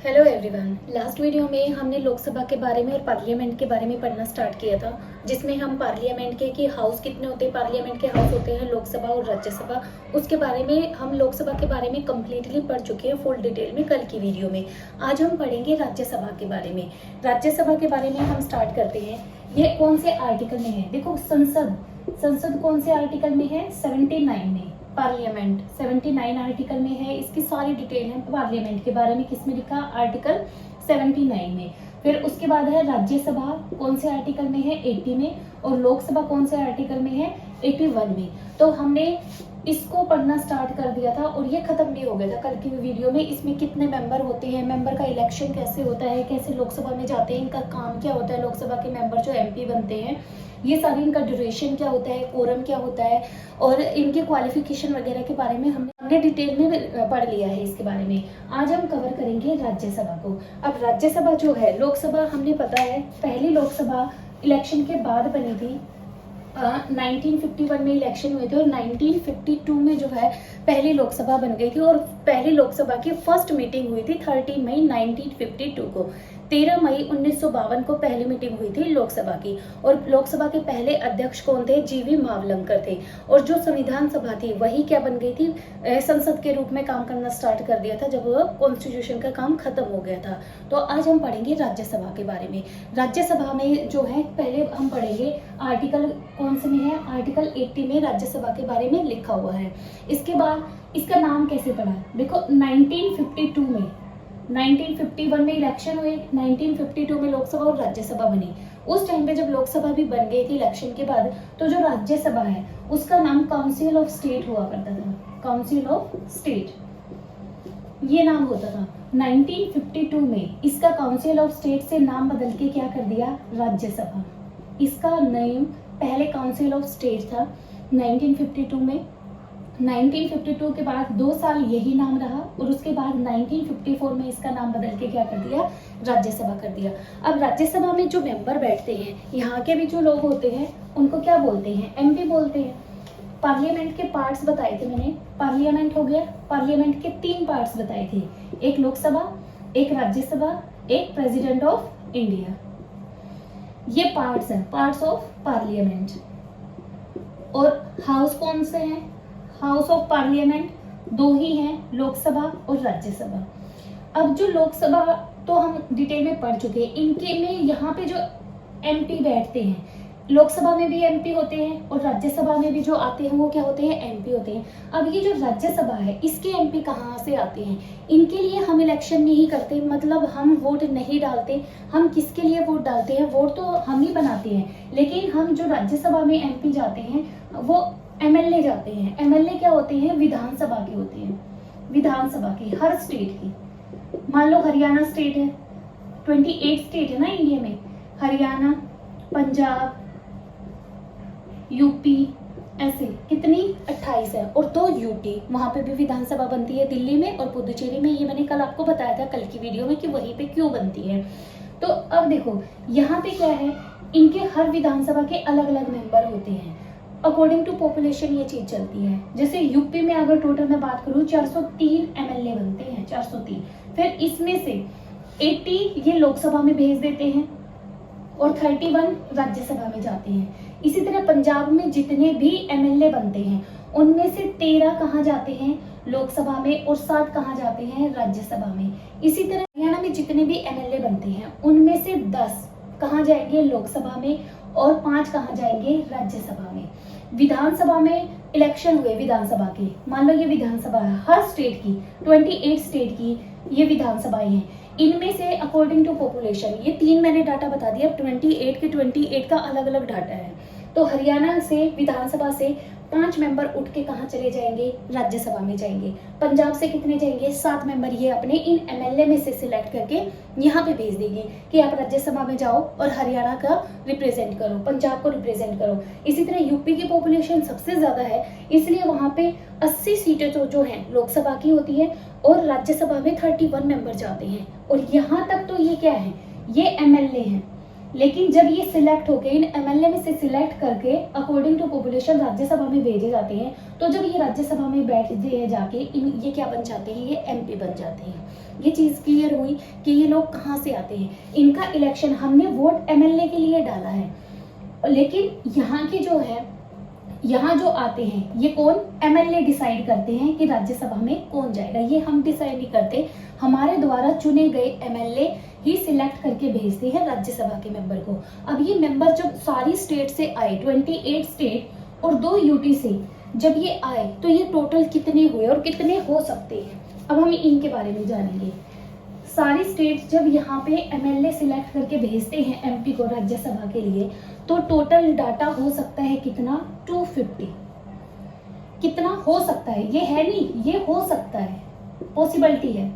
Hello everyone. Last video में हमने लोकसभा के बारे में और पार्लियामेंट के बारे में पढ़ना स्टार्ट किया था, जिसमें हम पार्लियामेंट के कि हाउस कितने होते हैं, पार्लियामेंट के हाउस होते हैं, लोकसभा और राज्यसभा, उसके बारे में हम लोकसभा के बारे में कम्प्लीटली पढ़ चुके हैं फुल डिटेल में कल की वीडियो में। आज हम पढ़ेंगे राज्यसभा के बारे में। राज्यसभा के बारे में हम स्टार्ट करते हैं। ये कौन से आर्टिकल में है? देखो, संसद कौन से आर्टिकल में है? 79 में। पार्लियामेंट 79 आर्टिकल में है। इसकी सारी डिटेल है पार्लियामेंट के बारे में। किसमें लिखा? आर्टिकल 79 में। फिर उसके बाद है राज्यसभा, कौन से आर्टिकल में है? 80 में। और लोकसभा कौन से आर्टिकल में है? 81 में। तो हमने इसको पढ़ना स्टार्ट कर दिया था और ये खत्म भी हो गया था कल की वीडियो में। इसमें कितने मेंबर होते हैं, मेंबर का इलेक्शन कैसे होता है, कैसे लोकसभा में जाते हैं, इनका काम क्या होता है, लोकसभा के मेंबर जो एमपी बनते हैं, ये सारी, इनका ड्यूरेशन क्या होता है, कोरम क्या होता है और इनके क्वालिफिकेशन वगैरह के बारे में हमने डिटेल में पढ़ लिया है। इसके बारे में आज हम कवर करेंगे राज्यसभा को। अब राज्यसभा जो है, लोकसभा हमने पता है पहली लोकसभा इलेक्शन के बाद बनी थी। 1951 में इलेक्शन हुए थे और 1952 में जो है पहली लोकसभा बन गई थी और पहली लोकसभा की फर्स्ट मीटिंग हुई थी 30 मई 1952 को। 13 मई 1952 को पहली मीटिंग हुई थी लोकसभा की। और लोकसभा के पहले अध्यक्ष कौन थे? जीवी मावलंकर थे। और जो संविधान सभा थी वही क्या बन गई थी? संसद के रूप में काम करना स्टार्ट कर दिया था जब कॉन्स्टिट्यूशन का काम खत्म हो गया था। तो आज हम पढ़ेंगे राज्यसभा के बारे में। राज्यसभा में जो है पहले हम पढ़ेंगे आर्टिकल कौन से में है? आर्टिकल 80 में राज्यसभा के बारे में लिखा हुआ है। इसके बाद इसका नाम कैसे पड़ा? देखो, 1952 में 1951 में इलेक्शन हुए, 1952 में लोकसभा और राज्यसभा बनी। उस टाइम पे जब लोकसभा भी बन गई थी इलेक्शन के बाद, तो जो राज्यसभा है उसका नाम काउंसिल ऑफ स्टेट हुआ करता था। काउंसिल ऑफ स्टेट ये नाम होता था। 1952 में इसका काउंसिल ऑफ स्टेट से नाम बदल के क्या कर दिया? राज्यसभा। इसका नेम पहले काउंसिल ऑफ स्टेट था 1952 में। 1952 के बाद 2 साल यही नाम रहा और उसके बाद 1954 में इसका नाम बदल के क्या कर दिया? राज्यसभा कर दिया। अब राज्यसभा में जो मेंबर बैठते हैं, यहाँ के भी जो लोग होते हैं उनको क्या बोलते हैं? एमपी बोलते हैं। पार्लियामेंट के पार्ट्स बताए थे मैंने। पार्लियामेंट हो गया, पार्लियामेंट के 3 पार्ट्स बताए थे, एक लोकसभा, एक राज्यसभा, एक प्रेसिडेंट ऑफ इंडिया। ये पार्ट्स हैं, पार्ट्स ऑफ पार्लियामेंट। और हाउस कौन से हैं? हाउस ऑफ पार्लियामेंट 2 ही हैं, लोकसभा और राज्यसभा। अब जो लोकसभा तो हम डिटेल में पढ़ चुके हैं। इनके में यहाँ पे जो एमपी बैठते हैं, लोकसभा में भी एमपी होते हैं और राज्यसभा में भी जो आते हैं वो क्या होते हैं? एमपी होते हैं। अब ये जो राज्यसभा है इसके एमपी कहाँ से आते हैं? इनके लिए हम इलेक्शन नहीं करते, मतलब हम वोट नहीं डालते। हम किसके लिए वोट डालते हैं? वोट तो हम ही बनाते हैं, लेकिन हम जो राज्यसभा में एमपी जाते हैं वो एमएलए जाते हैं। एमएलए क्या होते हैं? विधानसभा के होते हैं। विधानसभा की, हर स्टेट की। मान लो हरियाणा स्टेट है, 28 स्टेट है ना इंडिया में। हरियाणा, पंजाब, यूपी, ऐसे कितनी? 28 है। और 2 यूटी, वहां पे भी विधानसभा बनती है, दिल्ली में और पुदुचेरी में। ये मैंने कल आपको बताया था कल की वीडियो में कि वहीं पे क्यों बनती है। तो अब देखो यहाँ पे क्या है, इनके हर विधानसभा के अलग अलग मेंबर होते हैं। अकॉर्डिंग टू पॉपुलेशन ये चीज चलती है। जैसे यूपी में अगर टोटल मैं बात करूं 403 एमएलए बनते हैं, 403। फिर इसमें से 80 ये लोकसभा में भेज देते हैं और 31 राज्यसभा में जाते हैं। इसी तरह पंजाब में जितने भी एमएलए बनते हैं उनमें से 13 कहाँ जाते हैं? लोकसभा में। और 7 कहाँ जाते हैं? राज्यसभा में। इसी तरह हरियाणा में जितने भी एमएलए बनते हैं उनमें से 10 कहाँ जाएंगे? लोकसभा में। और 5 कहाँ जाएंगे? राज्यसभा में। विधानसभा में इलेक्शन हुए विधानसभा के, मान लो ये विधानसभा है हर स्टेट की, 28 स्टेट की ये विधानसभाएं हैं। इनमें से अकॉर्डिंग टू पॉपुलेशन, ये 3 मैंने डाटा बता दिया, 28 के 28 का अलग अलग डाटा है। तो हरियाणा से विधानसभा से 5 मेंबर उठ के कहाँ चले जाएंगे? राज्यसभा में जाएंगे। पंजाब से कितने जाएंगे? 7 मेंबर ये अपने इन एमएलए में से सिलेक्ट करके यहाँ पे भेज देंगे कि आप राज्यसभा में जाओ और हरियाणा का रिप्रेजेंट करो, पंजाब को रिप्रेजेंट करो। इसी तरह यूपी की पॉपुलेशन सबसे ज्यादा है, इसलिए वहाँ पे 80 सीटें तो जो है लोकसभा की होती है और राज्यसभा में 31 मेंबर जाते हैं। और यहाँ तक तो ये क्या है? ये एमएलए हैं। लेकिन जब ये सिलेक्ट होके इन एमएलए में से सिलेक्ट करके अकॉर्डिंग टू पॉपुलेशन राज्यसभा में भेजे जाते हैं, तो जब ये राज्यसभा में बैठते हैं जाके ये क्या बन जाते हैं, ये एमपी बन जाते हैं। ये चीज क्लियर हुई कि ये लोग कहाँ से आते हैं। इनका इलेक्शन हमने वोट एमएलए के लिए डाला है, लेकिन यहाँ के जो है, यहाँ जो आते हैं ये कौन, एमएलए डिसाइड करते हैं कि राज्यसभा में कौन जाएगा। ये हम डिसाइड नहीं करते, हमारे द्वारा चुने गए एमएलए ही सिलेक्ट करके भेजते हैं राज्यसभा के मेंबर को। अब ये मेंबर जब सारी स्टेट से आए, 28 स्टेट और 2 यूटी से जब ये आए, तो ये टोटल कितने हुए और कितने हो सकते हैं, अब हम इनके बारे में जानेंगे। सारी स्टेट जब यहाँ पे एमएलए सिलेक्ट करके भेजते हैं एमपी को राज्यसभा के लिए, तो टोटल डाटा हो सकता है कितना, 250। कितना हो सकता है, ये है नहीं, ये हो सकता है, पॉसिबिलिटी है,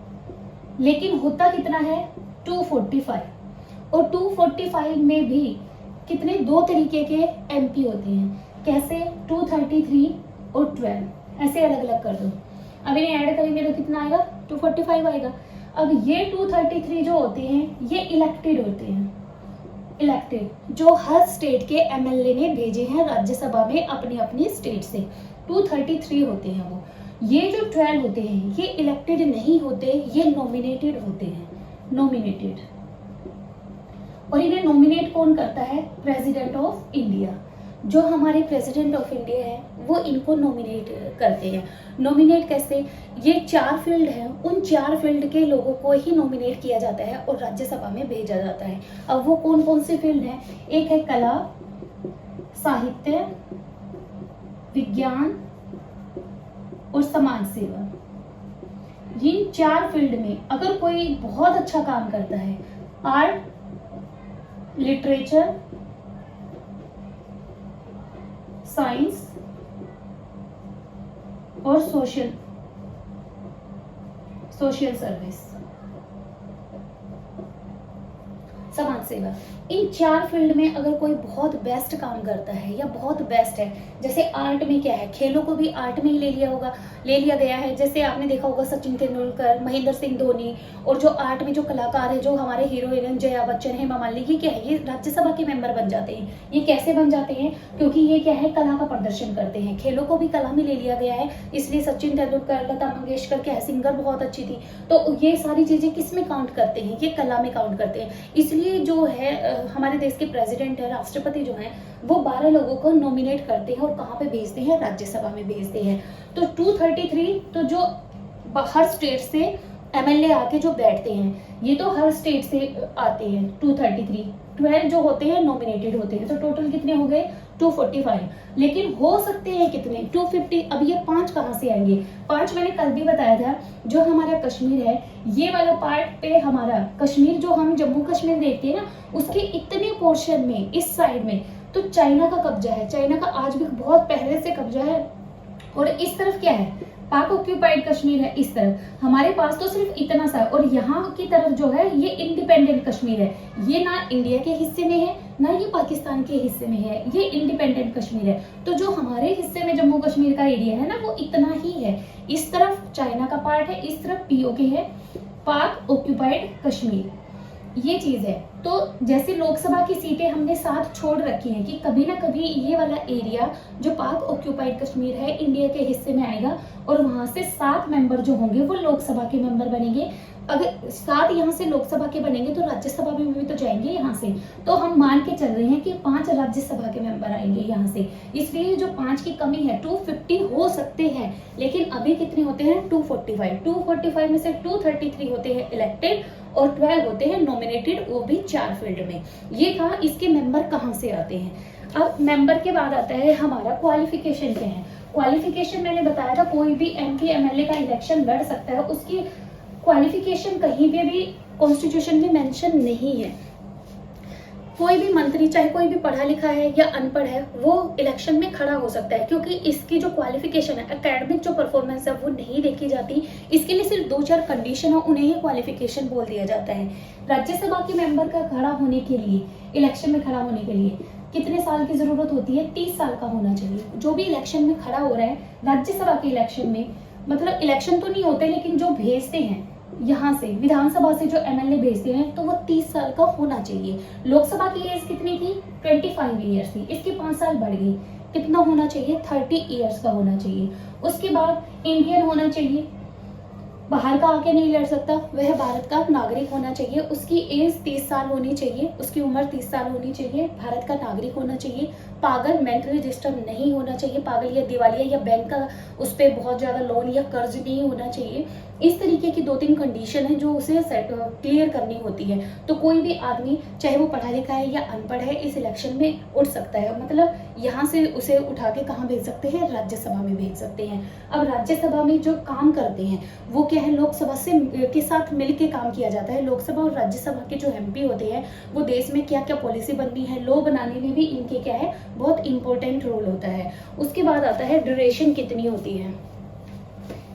लेकिन होता कितना है, 245। और 245 में भी कितने, 2 तरीके के एमपी होते हैं। कैसे, 233 और 12, ऐसे अलग अलग कर दो। अब इन्हें ऐड करेंगे तो कितना आएगा, 245 आएगा। अब ये 233 जो होते हैं ये इलेक्टेड होते हैं, इलेक्टेड जो हर स्टेट के एमएलए ने भेजे हैं राज्यसभा में अपनी अपनी स्टेट से, 233 होते हैं वो। ये जो 12 होते हैं ये इलेक्टेड नहीं होते, ये नॉमिनेटेड होते हैं, नॉमिनेटेड। और इन्हें नॉमिनेट कौन करता है, प्रेसिडेंट ऑफ इंडिया। जो हमारे प्रेसिडेंट ऑफ इंडिया है वो इनको नॉमिनेट करते हैं। नॉमिनेट कैसे, ये 4 फील्ड है, उन 4 फील्ड के लोगों को ही नॉमिनेट किया जाता है और राज्यसभा में भेजा जाता है। अब वो कौन कौन से फील्ड हैं, एक है कला, साहित्य, विज्ञान और समाज सेवा। इन 4 फील्ड में अगर कोई बहुत अच्छा काम करता है, आर्ट, लिटरेचर, साइंस और सोशल सर्विस, समाज सेवा, इन 4 फील्ड में अगर कोई बहुत बेस्ट काम करता है या बहुत बेस्ट है, जैसे आर्ट में क्या है, खेलों को भी आर्ट में ही ले लिया गया है। जैसे आपने देखा होगा सचिन तेंदुलकर, महेंद्र सिंह धोनी, और जो आर्ट में जो कलाकार है, जो हमारे हीरो हीरोइन जया बच्चन, हेमा मालिनी, ये क्या है, ये राज्यसभा के मेंबर बन जाते हैं। ये कैसे बन जाते हैं, क्योंकि ये क्या है, कला का प्रदर्शन करते हैं। खेलों को भी कला में ले लिया गया है, इसलिए सचिन तेंदुलकर, लता मंगेशकर क्या है, सिंगर बहुत अच्छी थी, तो ये सारी चीजें किस में काउंट करते हैं, ये कला में काउंट करते हैं। इसलिए जो है हमारे देश के प्रेसिडेंट है, राष्ट्रपति जो है, वो 12 लोगों को नॉमिनेट करते हैं और कहाँ पे भेजते हैं, राज्यसभा में भेजते हैं। तो 233 तो जो हर स्टेट से एमएलए आके जो बैठते हैं, ये तो हर स्टेट से आते हैं 233, 12 जो होते हैं नॉमिनेटेड होते हैं, तो टोटल कितने हो गए, 245। लेकिन हो सकते हैं कितने, 250। अब ये 5 कहाँ से आएंगे, 5 मैंने कल भी बताया था, जो हमारा कश्मीर है, ये वाला पार्ट पे हमारा कश्मीर, जो हम जम्मू कश्मीर देखते हैं ना, उसके इतने पोर्शन में इस साइड में तो चाइना का कब्जा है। चाइना का आज भी बहुत पहले से कब्जा है। और इस तरफ क्या है, पाक ऑक्यूपाइड कश्मीर है। इस तरफ हमारे पास तो सिर्फ इतना सा, और यहाँ की तरफ जो है ये इंडिपेंडेंट कश्मीर है। ये ना इंडिया के हिस्से में है, ना ये पाकिस्तान के हिस्से में है, ये इंडिपेंडेंट कश्मीर है। तो जो हमारे हिस्से में जम्मू कश्मीर का एरिया है ना, वो इतना ही है। इस तरफ चाइना का पार्ट है, इस तरफ पीओके है, पाक ऑक्यूपाइड कश्मीर, ये चीज है। तो जैसे लोकसभा की सीटें हमने साथ छोड़ रखी हैं कि कभी ना कभी ये वाला एरिया जो पाक ऑक्यूपाइड कश्मीर है इंडिया के हिस्से में आएगा, और वहां से 7 मेंबर जो होंगे वो लोकसभा के मेंबर बनेंगे। अगर 7 यहाँ से लोकसभा के बनेंगे तो राज्यसभा में भी तो जाएंगे यहाँ से। तो हम मान के चल रहे हैं कि 5 राज्यसभा के मेंबर आएंगे यहाँ से। इसलिए जो 5 की कमी है, 250 हो सकते हैं, लेकिन अभी कितने होते हैं, 245। 245 में से 233 होते हैं इलेक्टेड और 12 होते हैं नॉमिनेटेड, वो भी 4 फील्ड में। ये कहा इसके मेंबर कहाँ से आते हैं। अब मेंबर के बाद आता है हमारा क्वालिफिकेशन क्या है। क्वालिफिकेशन मैंने बताया था, कोई भी एमपी एमएलए का इलेक्शन लड़ सकता है, उसकी क्वालिफिकेशन कहीं पे भी कॉन्स्टिट्यूशन में मेंशन नहीं है। कोई भी मंत्री, चाहे कोई भी पढ़ा लिखा है या अनपढ़ है, वो इलेक्शन में खड़ा हो सकता है, क्योंकि इसकी जो क्वालिफिकेशन है, एकेडमिक जो परफॉर्मेंस है, वो नहीं देखी जाती। इसके लिए सिर्फ 2-4 कंडीशन है, उन्हें ही क्वालिफिकेशन बोल दिया जाता है। राज्यसभा के मेंबर का खड़ा होने के लिए, इलेक्शन में खड़ा होने के लिए कितने साल की जरूरत होती है, 30 साल का होना चाहिए। जो भी इलेक्शन में खड़ा हो रहा है राज्यसभा के इलेक्शन में, मतलब इलेक्शन तो नहीं होते लेकिन जो भेजते हैं यहाँ से विधानसभा से जो एमएलए भेजते हैं तो वो 30 साल का होना चाहिए। लोकसभा की एज कितनी थी? 25 ईयर्स थी, इसकी 5 साल बढ़ गई, कितना होना चाहिए? 30 ईयर्स का होना चाहिए। उसके बाद इंडियन होना चाहिए, बाहर का आके नहीं लड़ सकता, वह भारत का नागरिक होना चाहिए, उसकी एज 30 साल होनी चाहिए, उसकी उम्र 30 साल होनी चाहिए, भारत का नागरिक होना चाहिए, पागल मेंटली डिस्टर्ब नहीं होना चाहिए, पागल या दिवालिया या बैंक का उस पर बहुत ज़्यादा लोन या कर्ज नहीं होना चाहिए। इस तरीके की 2-3 कंडीशन है जो उसे क्लियर करनी होती है। तो कोई भी आदमी चाहे वो पढ़ा लिखा है या अनपढ़ है इस इलेक्शन में उठ सकता है, मतलब यहाँ से उसे उठा के कहाँ भेज सकते हैं? राज्यसभा में भेज सकते हैं। अब राज्यसभा में जो काम करते हैं वो क्या है? लोकसभा से के साथ मिलके काम किया जाता है। लोकसभा और राज्यसभा के जो एमपी होते हैं वो देश में क्या क्या पॉलिसी बननी है, लॉ बनाने में भी इनके क्या है? बहुत इंपॉर्टेंट रोल होता है। उसके बाद आता है ड्यूरेशन कितनी होती है,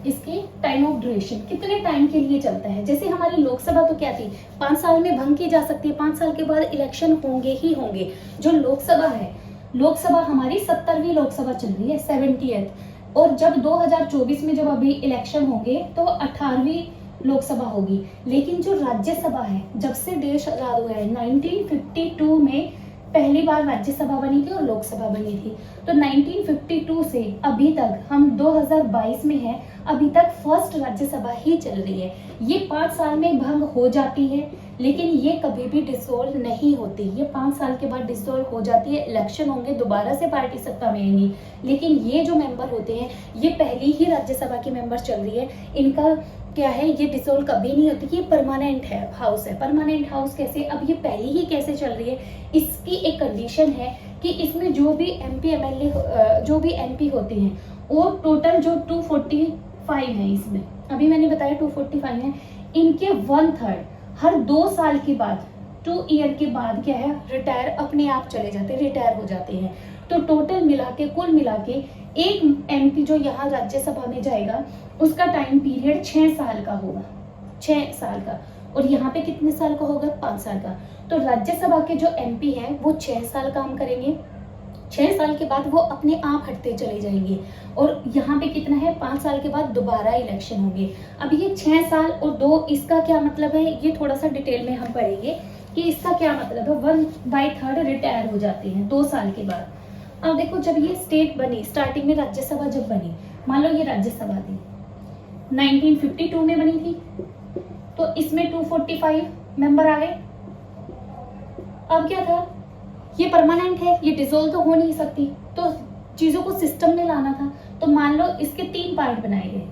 इसके टाइम ऑफ ड्यूरेशन कितने टाइम के लिए चलता है। जैसे हमारी लोकसभा तो क्या थी? 5 साल में भंग की जा सकती है, 5 साल के बाद इलेक्शन होंगे ही होंगे। जो लोकसभा है, लोकसभा हमारी 70वीं लोकसभा चल रही है, 70th, और जब 2024 में जब अभी इलेक्शन होंगे तो 18वीं लोकसभा होगी। लेकिन जो राज्यसभा है, जब से देश आजाद हुआ है 1952 में पहली बार राज्यसभा बनी थी और लोकसभा बनी थी। तो 1952 से अभी तक हम 2022 में हैं, अभी तक फर्स्ट राज्यसभा ही चल रही है। ये 5 साल में भंग हो जाती है, लेकिन ये कभी भी डिसॉल्व नहीं होती। ये 5 साल के बाद डिसॉल्व हो जाती है, इलेक्शन होंगे, दोबारा से पार्टी सत्ता में आएंगी। लेकिन ये जो मेंबर होते हैं, ये पहली ही राज्यसभा की मेंबर चल रही है, इनका क्या है? ये डिसॉल्व कभी नहीं होती। ये परमानेंट है हाउस है। परमानेंट हाउस कैसे? अब ये पहली ही कैसे चल रही है? इसकी एक कंडीशन है कि इसमें जो भी एमपी एमएलए जो भी एमपी होते हैं वो टोटल जो 245 है, इसमें अभी मैंने बताया 245 है, इनके 1/3 हर 2 साल के बाद, 2 ईयर के बाद क्या है? रिटायर अपने आप चले जाते हैं, रिटायर हो जाते हैं। तो टोटल मिला के, कुल मिला के एक एमपी जो यहाँ राज्यसभा में जाएगा उसका टाइम पीरियड 6 साल का होगा, 6 साल का। और यहाँ पे कितने साल का होगा? 5 साल का। तो राज्यसभा के जो एमपी हैं वो 6 साल काम करेंगे, 6 साल के बाद वो अपने आप हटते चले जाएंगे। और यहाँ पे कितना है? 5 साल के बाद दोबारा इलेक्शन होंगे। अब ये 6 साल और 2, इसका क्या मतलब है? ये थोड़ा सा डिटेल में हम पढ़ेंगे कि इसका क्या मतलब है। 1/3 रिटायर हो जाते हैं 2 साल के बाद। अब देखो, जब ये स्टेट बनी, स्टार्टिंग में राज्यसभा जब बनी, मान लो ये राज्यसभा थी 1952 में बनी थी, तो इसमें 245 मेंबर आ गए। अब क्या था? ये परमानेंट है, ये डिसॉल्व तो हो नहीं सकती, तो चीजों को सिस्टम में लाना था। तो मान लो इसके 3 पार्ट बनाए गए।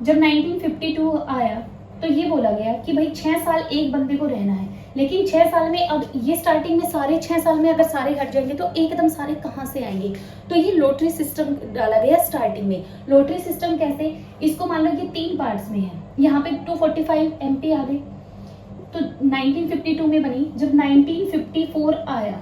जब 1952 आया तो ये बोला गया कि भाई 6 साल एक बंदे को रहना है, लेकिन 6 साल में, अब ये स्टार्टिंग में सारे 6 साल में अगर सारे हट जाएंगे तो एकदम सारे कहाँ से आएंगे? तो ये लॉटरी सिस्टम डाला गया स्टार्टिंग में। लॉटरी सिस्टम कैसे? इसको मान लो ये 3 पार्ट्स में है, यहाँ पे 245 एमपी आ गए, तो 1952 में बनी। जब 1954 आया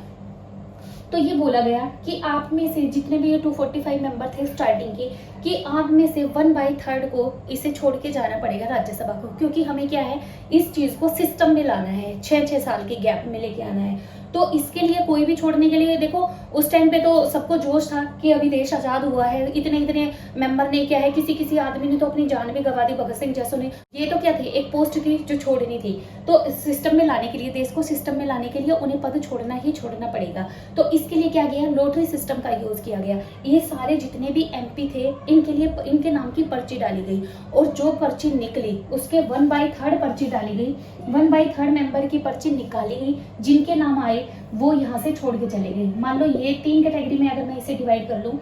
तो ये बोला गया कि आप में से जितने भी ये 245 मेंबर थे स्टार्टिंग के, कि आप में से 1/3 को इसे छोड़ के जाना पड़ेगा राज्यसभा को, क्योंकि हमें क्या है? इस चीज को सिस्टम में लाना है, 6-6 साल के गैप में लेके आना है। तो इसके लिए कोई भी छोड़ने के लिए, देखो उस टाइम पे तो सबको जोश था कि अभी देश आजाद हुआ है, इतने इतने मेंबर ने क्या है, किसी किसी आदमी ने तो अपनी जान भी गंवा दी, भगत सिंह जैसों ने। ये तो क्या थी? एक पोस्ट थी जो छोड़नी थी। तो सिस्टम में लाने के लिए, देश को सिस्टम में लाने के लिए उन्हें पद छोड़ना ही छोड़ना पड़ेगा। तो इसके लिए क्या गया? लॉटरी सिस्टम का यूज किया गया। ये सारे जितने भी एमपी थे इनके लिए इनके नाम की पर्ची डाली गई, और जो पर्ची निकली उसके 1/3 पर्ची डाली गई, 1/3 मेंबर की पर्ची निकाली गई, जिनके नाम आए वो यहाँ से छोड़ के चले गए। मान लो ये 3 कैटेगरी में अगर मैं इसे डिवाइड कर लूँ,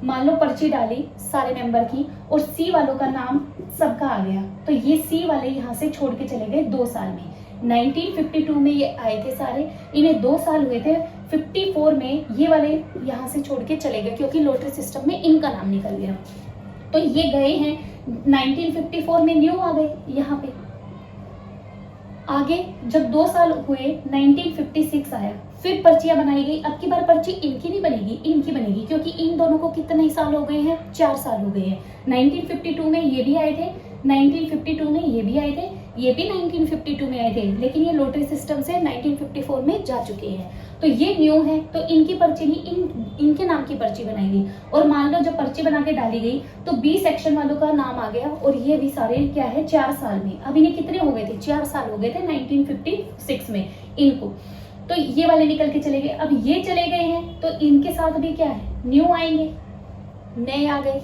मान लो पर्ची डाली सारे मेंबर की और सी वालों का नाम सबका आ गया, तो ये सी वाले यहाँ से छोड़ के चले गए 2 साल में। 1952 में ये आए थे सारे, इन्हें 2 साल हुए थे। 54 में ये वाले यहाँ से छोड़ के चले गए, क्योंकि लॉटरी सिस्टम में इनका नाम निकल गया। तो ये गए हैं 1954 में, न्यू आ गए यहाँ पे। आगे जब 2 साल हुए 1956 आया, फिर पर्चियां बनाई गई। अब की बार पर्ची इनकी नहीं बनेगी, इनकी बनेगी, क्योंकि इन दोनों को कितने साल हो गए हैं? 4 साल हो गए हैं। 1952 में ये भी आए थे, 1952 में ये भी आए थे, ये भी 1952 में आए थे, लेकिन ये लॉटरी सिस्टम से 1954 में जा चुके हैं। तो ये न्यू है, तो इनकी पर्ची नहीं, इनके नाम की पर्ची बनाई गई। और मान लो जब पर्ची बना के डाली गई तो बी सेक्शन वालों का नाम आ गया, और ये भी सारे क्या है 4 साल में। अब इन्हें कितने हो गए थे, 4 साल हो गए थे 1956 में इनको। तो ये वाले निकल के चले गए। अब ये चले गए हैं तो इनके साथ भी क्या है, न्यू आएंगे, नए आ गए।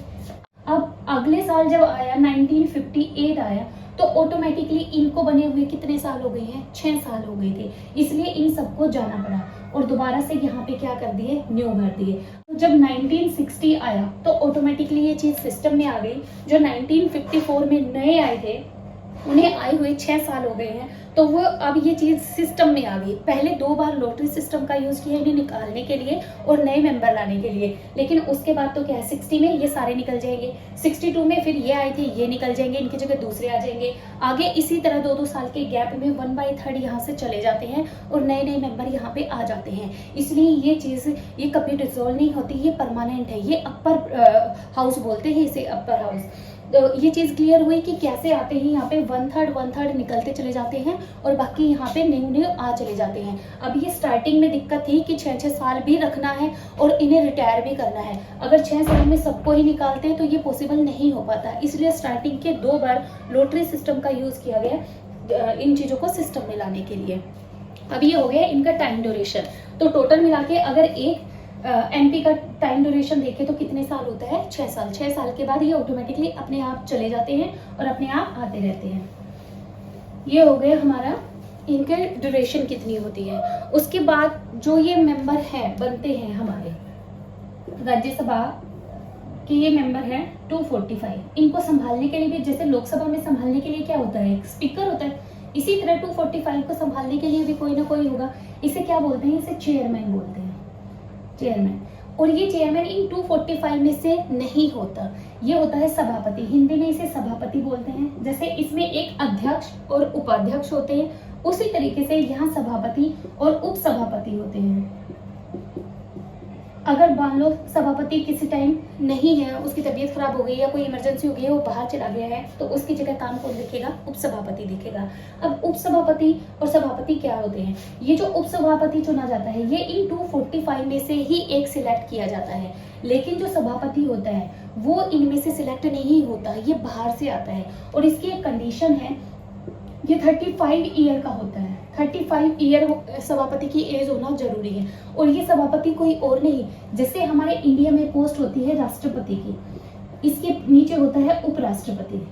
अब अगले साल जब आया 1958 आया तो ऑटोमेटिकली इनको बने हुए कितने साल हो गए हैं, 6 साल हो गए थे, इसलिए इन सबको जाना पड़ा और दोबारा से यहाँ पे क्या कर दिए, न्यू भर दिए। तो जब 1960 आया तो ऑटोमेटिकली ये चीज सिस्टम में आ गई। जो 1954 में नए आए थे उन्हें आए हुए 6 साल हो गए हैं, तो वो अब ये चीज सिस्टम में आ गई। पहले 2 बार लॉटरी सिस्टम का यूज किया इन्हें निकालने के लिए और नए मेंबर लाने के लिए, लेकिन उसके बाद तो क्या है 60 में ये सारे निकल जाएंगे, 62 में फिर ये आए थे, ये निकल जाएंगे, इनकी जगह दूसरे आ जाएंगे। आगे इसी तरह 2-2 साल के गैप में 1/3 यहाँ से चले जाते हैं और नए नए मेंबर यहाँ पे आ जाते हैं। इसलिए ये चीज ये कभी डिसॉल्व नहीं होती, ये परमानेंट है। ये अपर हाउस बोलते हैं इसे, अपर हाउस। तो ये चीज क्लियर हुई कि कैसे आते हैं यहाँ पे 1/3 निकलते चले जाते हैं और बाकी यहाँ पे न्यू आ चले जाते हैं। अब ये स्टार्टिंग में दिक्कत थी कि 6-6 साल भी रखना है और इन्हें रिटायर भी करना है। अगर 6 साल में सबको ही निकालते हैं तो ये पॉसिबल नहीं हो पाता, इसलिए स्टार्टिंग के 2 बार लॉटरी सिस्टम का यूज किया गया इन चीजों को सिस्टम में लाने के लिए। अब ये हो गया इनका टाइम ड्यूरेशन। तो टोटल मिला के अगर एक एमपी का टाइम ड्यूरेशन देखे तो कितने साल होता है, 6 साल। 6 साल के बाद ये ऑटोमेटिकली अपने आप चले जाते हैं और अपने आप आते रहते हैं। ये हो गया हमारा इनके ड्यूरेशन कितनी होती है। उसके बाद जो ये मेंबर है बनते हैं हमारे राज्यसभा के, ये मेंबर है 245। इनको संभालने के लिए भी जैसे लोकसभा में संभालने के लिए क्या होता है, एक स्पीकर होता है, इसी तरह 245 को संभालने के लिए भी कोई ना कोई होगा। इसे क्या बोलते हैं, इसे चेयरमैन बोलते हैं, चेयरमैन। और ये चेयरमैन इन 245 में से नहीं होता, ये होता है सभापति। हिंदी में इसे सभापति बोलते हैं। जैसे इसमें एक अध्यक्ष और उपाध्यक्ष होते हैं, उसी तरीके से यहाँ सभापति और उपसभापति होते हैं। अगर मान लो सभापति किसी टाइम नहीं है, उसकी तबीयत खराब हो गई या कोई इमरजेंसी हो गई है, वो बाहर चला गया है, तो उसकी जगह काम कौन देखेगा, उपसभापति देखेगा। अब उपसभापति और सभापति क्या होते हैं, ये जो उपसभापति चुना जाता है ये इन 245 में से ही एक सिलेक्ट किया जाता है, लेकिन जो सभापति होता है वो इनमें से सिलेक्ट नहीं होता, ये बाहर से आता है। और इसकी एक कंडीशन है, ये 35 ईयर का होता है। 35 ईयर सभापति की एज होना जरूरी है। और ये सभापति कोई और नहीं, जैसे हमारे इंडिया में पोस्ट होती है राष्ट्रपति की, इसके नीचे होता है उपराष्ट्रपति।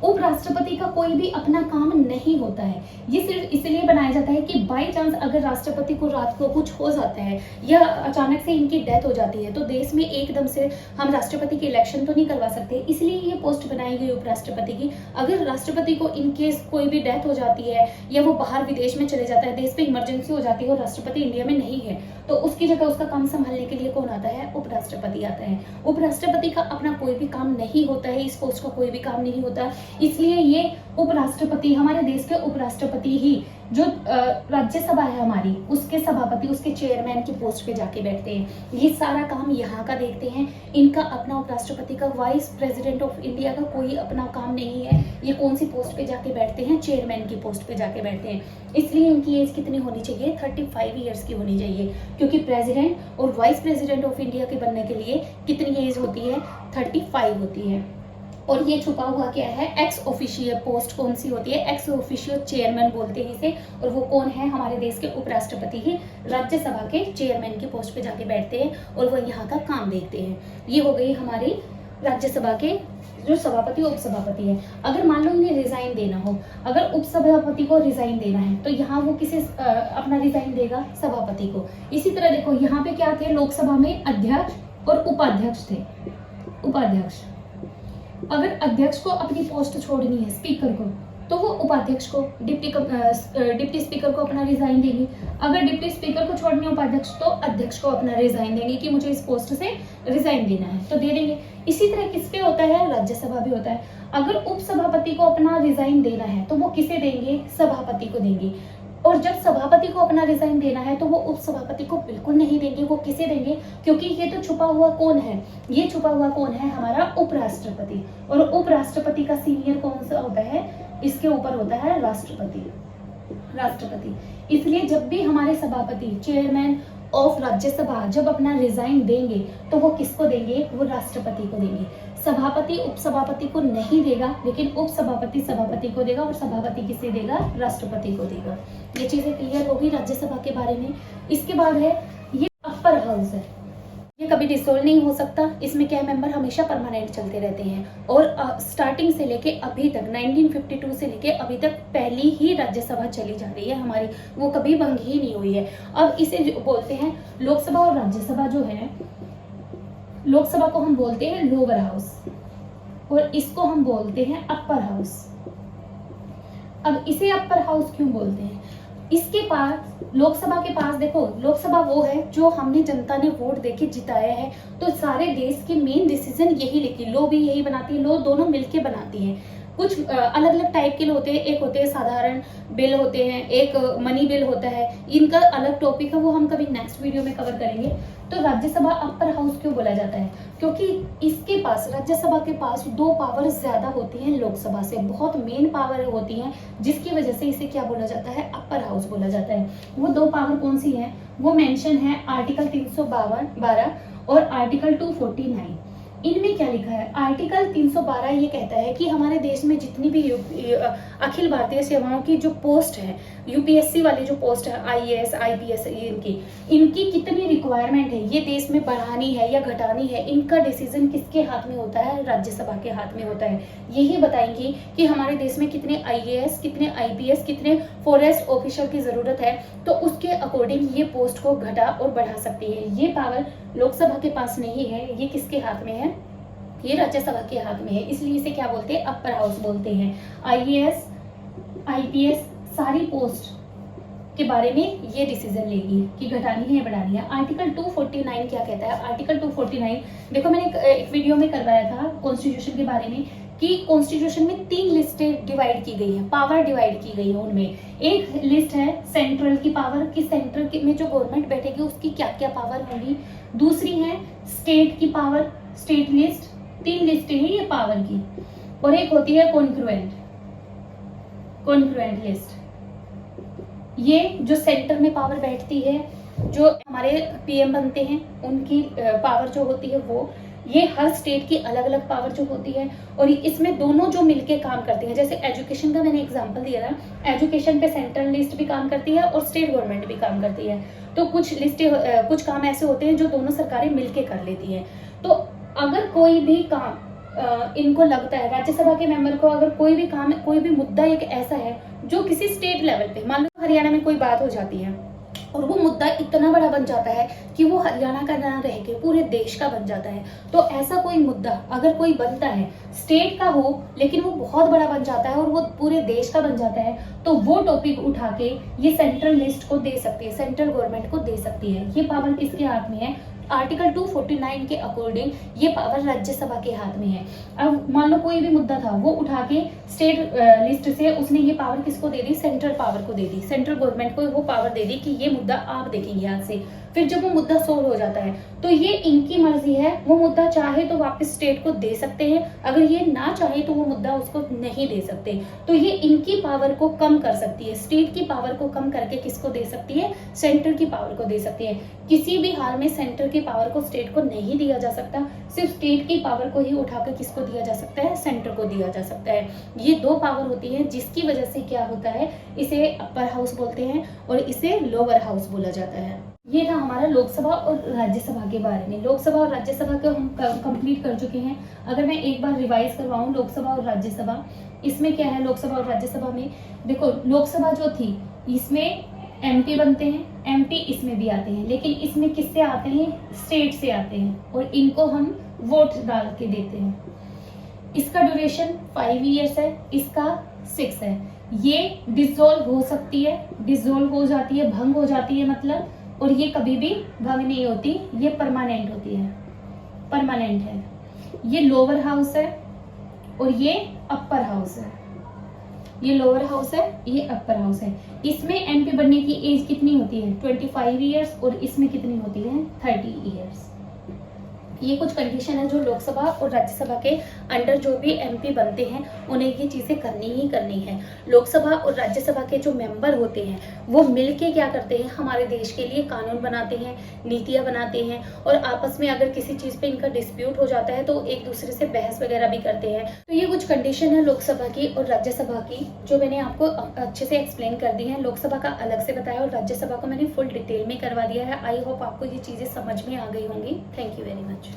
उपराष्ट्रपति का कोई भी अपना काम नहीं होता है, ये सिर्फ इसलिए बनाया जाता है कि बाय चांस अगर राष्ट्रपति को रात को कुछ हो जाता है या अचानक से इनकी डेथ हो जाती है तो देश में एकदम से हम राष्ट्रपति की इलेक्शन तो नहीं करवा सकते, इसलिए ये पोस्ट बनाई गई उपराष्ट्रपति की। अगर राष्ट्रपति को इन केस कोई भी डेथ हो जाती है या वो बाहर विदेश में चले जाता है, देश पे इमरजेंसी हो जाती है और राष्ट्रपति इंडिया में नहीं है, तो उसकी जगह उसका काम संभालने के लिए कौन आता है, उपराष्ट्रपति आता है। उपराष्ट्रपति का अपना कोई भी काम नहीं होता है, इस पोस्ट का कोई भी काम नहीं होता, इसलिए ये उपराष्ट्रपति, हमारे देश के उपराष्ट्रपति ही जो राज्यसभा है हमारी, उसके सभापति, उसके चेयरमैन की पोस्ट पे जाके बैठते हैं। ये सारा काम यहाँ का देखते हैं। इनका अपना उपराष्ट्रपति का, वाइस प्रेसिडेंट ऑफ इंडिया का कोई अपना काम नहीं है। ये कौन सी पोस्ट पे जाके बैठते हैं, चेयरमैन की पोस्ट पे जाके बैठते हैं। इसलिए इनकी एज कितनी होनी चाहिए, 35 ईयर्स की होनी चाहिए, क्योंकि प्रेसिडेंट और वाइस प्रेसिडेंट ऑफ इंडिया के बनने के लिए कितनी एज होती है, 35 होती है। और ये छुपा हुआ क्या है, एक्स ऑफिशियल पोस्ट कौन सी होती है, एक्स ऑफिशियल चेयरमैन बोलते हैं इसे। और वो कौन है, हमारे देश के उपराष्ट्रपति ही राज्यसभा के चेयरमैन की पोस्ट पे जाके बैठते हैं और वो यहाँ का काम देखते हैं। ये हो गई हमारी राज्यसभा के जो सभापति उपसभापति है। अगर मान लो इन्हें रिजाइन देना हो, अगर उपसभापति को रिजाइन देना है तो यहाँ वो किसे अपना रिजाइन देगा, सभापति को। इसी तरह देखो यहाँ पे क्या थे, लोकसभा में अध्यक्ष और उपाध्यक्ष थे। उपाध्यक्ष, अगर अध्यक्ष को अपनी पोस्ट छोड़नी है, स्पीकर को, तो वो उपाध्यक्ष को, डिप्टी स्पीकर को अपना रिजाइन देंगे। अगर डिप्टी स्पीकर को छोड़नी है उपाध्यक्ष, तो अध्यक्ष को अपना रिजाइन देंगे कि मुझे इस पोस्ट से रिजाइन देना है, तो दे देंगे। इसी तरह किस पे होता है, राज्यसभा भी होता है। अगर उपसभापति को अपना रिजाइन देना है तो वो किसे देंगे, सभापति को देंगे। और जब सभापति को अपना रिजाइन देना है तो वो उपसभापति को बिल्कुल नहीं देंगे, वो किसे देंगे, क्योंकि ये तो छुपा हुआ कौन है, ये छुपा हुआ कौन है, हमारा उपराष्ट्रपति। और उपराष्ट्रपति का सीनियर कौन सा होता है, इसके ऊपर होता है राष्ट्रपति। इसलिए जब भी हमारे सभापति, चेयरमैन ऑफ राज्यसभा जब अपना रिजाइन देंगे तो वो किसको देंगे? वो राष्ट्रपति को देंगे। सभापति उपसभापति को नहीं देगा, लेकिन उपसभापति सभापति को देगा और सभापति किसे देगा? राष्ट्रपति को देगा। ये चीजें क्लियर होगी राज्यसभा के बारे में। इसके बाद है ये अपर हाउस है, ये कभी डिसोल्व नहीं हो सकता। इसमें क्या मेंबर हमेशा परमानेंट चलते रहते हैं और स्टार्टिंग से लेके अभी तक 1952 से लेके अभी तक पहली ही राज्यसभा चली जा रही है हमारी, वो कभी भंग ही नहीं हुई है। अब इसे बोलते हैं लोकसभा और राज्यसभा जो है, लोकसभा को हम बोलते हैं लोअर हाउस और इसको हम बोलते हैं अपर हाउस। अब इसे अपर हाउस क्यों बोलते हैं? इसके पास, लोकसभा के पास देखो, लोकसभा वो है जो हमने जनता ने वोट देके जिताया है, तो सारे देश के मेन डिसीजन यही लेती है, लो भी यही बनाती है, लो दोनों मिलके बनाती है। कुछ अलग अलग टाइप के होते हैं, एक होते हैं साधारण बिल होते हैं, एक मनी बिल होता है, इनका अलग टॉपिक है, वो हम कभी नेक्स्ट वीडियो में कवर करेंगे। तो राज्यसभा अपर हाउस क्यों बोला जाता है? क्योंकि इसके पास, राज्यसभा के पास 2 पावर ज्यादा होती हैं लोकसभा से, बहुत मेन पावर होती हैं, जिसकी वजह से इसे क्या बोला जाता है? अपर हाउस बोला जाता है। वो 2 पावर कौन सी है? वो मेंशन है आर्टिकल 312 और आर्टिकल 249। इनमें क्या लिखा है? आर्टिकल 312 ये कहता है कि हमारे देश में जितनी भी अखिल भारतीय सेवाओं की जो पोस्ट है, यूपीएससी वाली जो पोस्ट है, आईएएस आईपीएस, इनकी कितनी रिक्वायरमेंट है, ये देश में बढ़ानी है या घटानी है, इनका डिसीजन किसके हाथ में होता है? राज्यसभा के हाथ में होता है। यही बताएंगी कि हमारे देश में कितने आईएएस, कितने आईपीएस, कितने फॉरेस्ट ऑफिसर की जरूरत है, तो उसके अकॉर्डिंग ये पोस्ट को घटा और बढ़ा सकती है। ये पावर लोकसभा के पास नहीं है, ये किसके हाथ में है? ये राज्यसभा के हाथ में है। इसलिए इसे क्या बोलते हैं? अपर हाउस बोलते हैं। आईएएस आईपीएस सारी पोस्ट के बारे में ये डिसीजन लेगी कि घटानी है या बढ़ानी है। आर्टिकल 249 क्या कहता है? आर्टिकल 249 देखो, मैंने एक वीडियो में करवाया था कॉन्स्टिट्यूशन के बारे में कि कॉन्स्टिट्यूशन में 3 लिस्टें डिवाइड की गई है, पावर डिवाइड की गई है। उनमें एक लिस्ट है सेंट्रल की पावर, कि सेंट्रल में जो गवर्नमेंट बैठेगी उसकी क्या क्या पावर होगी। दूसरी है स्टेट की पावर, स्टेट लिस्ट, 3 लिस्टें हैं ये पावर की। और एक होती है कॉन्ग्रुएंट लिस्ट, ये जो सेंटर में पावर बैठती है, जो हमारे पीएम बनते हैं, उनकी पावर जो होती है वो, ये हर स्टेट की अलग अलग पावर जो होती है, और इसमें दोनों जो मिलके काम करते हैं। जैसे एजुकेशन का मैंने एग्जांपल दिया था, एजुकेशन पे सेंट्रल लिस्ट भी काम करती है और स्टेट गवर्नमेंट भी काम करती है। तो कुछ लिस्टें, कुछ काम ऐसे होते हैं जो दोनों सरकारें मिलके कर लेती हैं। तो अगर कोई भी काम इनको लगता है, राज्यसभा के मेंबर को अगर कोई भी काम, कोई भी मुद्दा एक ऐसा है जो किसी स्टेट लेवल पे, मान लो हरियाणा में कोई बात हो जाती है और वो मुद्दा इतना बड़ा बन जाता है कि वो हरियाणा का ना रह के पूरे देश का बन जाता है, तो ऐसा कोई मुद्दा अगर कोई बनता है, स्टेट का हो लेकिन वो बहुत बड़ा बन जाता है और वो पूरे देश का बन जाता है, तो वो टॉपिक उठा के ये सेंट्रल लिस्ट को दे सकती है, सेंट्रल गवर्नमेंट को दे सकती है। ये पावर किसके हाथ में है? आर्टिकल 249 के अकॉर्डिंग ये पावर राज्यसभा के हाथ में है। अब मान लो कोई भी मुद्दा था, वो उठा के स्टेट लिस्ट से उसने ये पावर किसको दे दी? सेंट्रल पावर को दे दी, सेंट्रल गवर्नमेंट को वो पावर दे दी कि ये मुद्दा आप देखेंगे आज से। फिर जब वो मुद्दा सोल्व हो जाता है तो ये इनकी मर्जी है, वो मुद्दा चाहे तो वापस स्टेट को दे सकते हैं, अगर ये ना चाहे तो वो मुद्दा उसको नहीं दे सकते। तो ये इनकी पावर को कम कर सकती है, स्टेट की पावर को कम करके किसको दे सकती है? सेंटर की पावर को दे सकती है। किसी भी हाल में सेंटर की पावर को स्टेट को नहीं दिया जा सकता, सिर्फ स्टेट की पावर को ही उठाकर किसको दिया जा सकता है? सेंटर को दिया जा सकता है। ये 2 पावर होती है, जिसकी वजह से क्या होता है, इसे अपर हाउस बोलते हैं और इसे लोअर हाउस बोला जाता है। ये था हमारा लोकसभा और राज्यसभा के बारे में। लोकसभा और राज्यसभा को हम कंप्लीट कर चुके हैं। अगर मैं एक बार रिवाइज करवाऊं लोकसभा और राज्यसभा, इसमें क्या है? लोकसभा और राज्यसभा में देखो, लोकसभा जो थी इसमें एमपी बनते हैं, एमपी इसमें भी आते हैं, लेकिन इसमें किससे आते हैं? स्टेट से आते हैं और इनको हम वोट डाल के देते हैं। इसका ड्यूरेशन 5 ईयर्स है, इसका 6 है। ये डिसॉल्व हो सकती है, डिसॉल्व हो जाती है, भंग हो जाती है मतलब, और ये कभी भी भंग नहीं होती, ये परमानेंट होती है, परमानेंट है। ये लोअर हाउस है और ये अपर हाउस है। ये लोअर हाउस है, ये अपर हाउस है। इसमें एमपी बनने की एज कितनी होती है? 25 ईयर्स और इसमें कितनी होती है? 30 ईयर्स। ये कुछ कंडीशन है जो लोकसभा और राज्यसभा के अंडर जो भी एमपी बनते हैं उन्हें ये चीज़ें करनी ही करनी है। लोकसभा और राज्यसभा के जो मेंबर होते हैं वो मिलके क्या करते हैं, हमारे देश के लिए कानून बनाते हैं, नीतियाँ बनाते हैं, और आपस में अगर किसी चीज़ पे इनका डिस्प्यूट हो जाता है तो एक दूसरे से बहस वगैरह भी करते हैं। तो ये कुछ कंडीशन है लोकसभा की और राज्यसभा की जो मैंने आपको अच्छे से एक्सप्लेन कर दी है। लोकसभा का अलग से बताया और राज्यसभा को मैंने फुल डिटेल में करवा दिया है। आई होप आपको ये चीज़ें समझ में आ गई होंगी। Thank you very much.